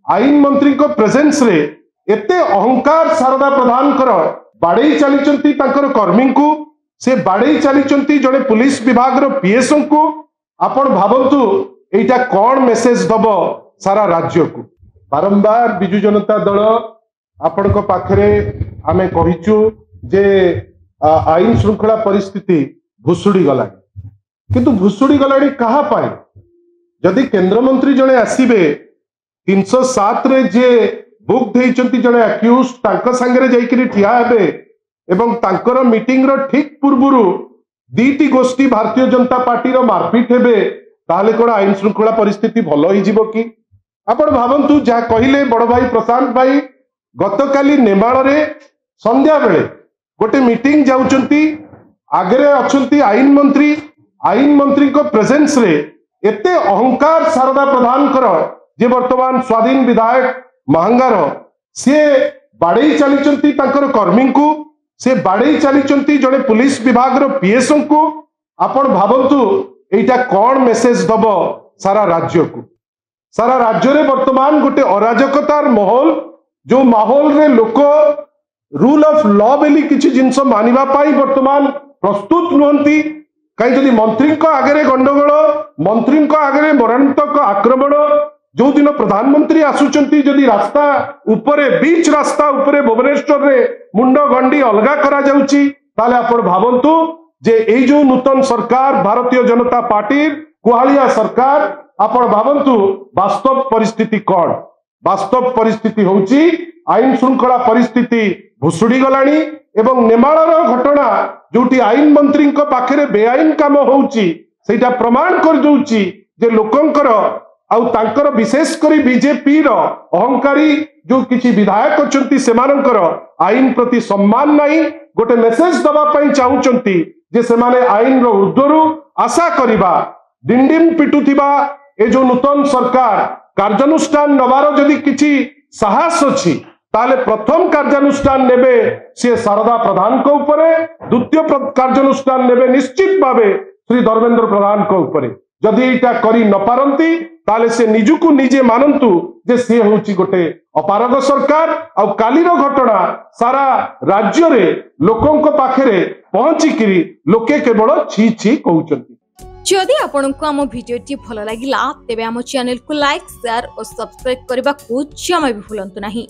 आईन मंत्री को प्रेजेंस रे एते अहंकार शारदा प्रधान कर बाड़े चली कर्मी को से बाड़े चली जड़े पुलिस विभाग रो पीएसओ को आपण भावंतु एटा कौन मेसेज दब सारा राज्य को। बारंबार बिजु जनता दल आपण को पाखरे आमे कहिचु जे आईन श्रृंखला परिस्थिति भुसुड़ी गला किंतु भुसुड़ी गलानी कहा पाए जदि केंद्र मंत्री जड़े आसीबे 307 रे जे बुक देइचंती जड़े अक्यूज तांका संगरे जाइकरी ठिया हेबे एवं तांकर मीटिंग रो ठीक पूर्वरु दीटी गोष्ठी भारतीय जनता पार्टी रो मारपीट हेबे ताले कोन आईन श्रृंखला परिस्थिति भलो ही जीवो कि आपण भावंतु जा कहिले बड़ भाई प्रशांत भाई गतकाली नेमाल रे संध्या बेले गोटे मीटिंग जाउचंती आगरे अछंती आईन मंत्री को प्रेजेंस रे एते अहंकार शारदा प्रधान कर जे वर्तमान स्वाधीन विधायक महंगार सी बाड़े चली कर्मी को से बाड़े चली जड़े पुलिस विभाग रो पीएसओ को आपण भावंतु एटा कौन मेसेज दब सारा राज्य को। सारा राज्य रे वर्तमान गोटे अराजकतार माहौल जो माहौल रे लोक रूल ऑफ लॉ बेली किछि जिंस मानिबा पाई वर्तमान प्रस्तुत नुहंती कहीं जदि मंत्री आगे गंडगोल मंत्री आगे मरणांतक आक्रमण जो दिन प्रधानमंत्री आसुचंती जदि रास्ता उपरे बीच रास्ता उपरे भुवनेश्वर रे मुंड गंडी अलगा करा जाउची ताले आपण भावंतु जे ए जो नूतन सरकार भारतीय जनता पार्टी कुहालिया सरकार आपण भावंतु वास्तव परिस्थिति कौन। वास्तव परिस्थिति होउची आईन श्रृंखला परिस्थिति भुसुड़ी गलानी एवं नेमाळर घटना जोटी आईन मंत्री पाखरे बेआईन काम होउची सेटा प्रमाण कर दउची जे लोकंकर आउ तांकर विशेष करी बीजेपी रो अहंकारी जो किछि विधायक अछंती सेमानंकर आईन प्रति सम्मान नाही गोटे मेसेज दबा पई चाहुचंती जे सेमाने आईन रो ऊर्ध्वरु आशा करिबा डिंडिम पिटुथिबा ए जो नूतन सरकार कार्यानुष्ठान नबार जदि किछि साहस अछि ताले प्रथम कार्यानुष्ठान नेबे से शारदा प्रधान को ऊपरे द्वितीय कार्यानुष्ठान नेबे निश्चित भावे श्री धर्मेंद्र प्रधान को ऊपरे जदि एटा करी न पारंती ताले से निजुकु निजे मानंतु जे से होची गोटे अपारग सरकार आ कालीर घटना सारा राज्य रे लोकंक पाखरे पहुंची किरी लोके केवल छी छी कहउचंती। जदि आपनको आम भिडियोटी भल लागिला तेबे आम चैनल को लाइक शेयर और सब्सक्राइब करबा को जमा भी भूलंतु नहीं।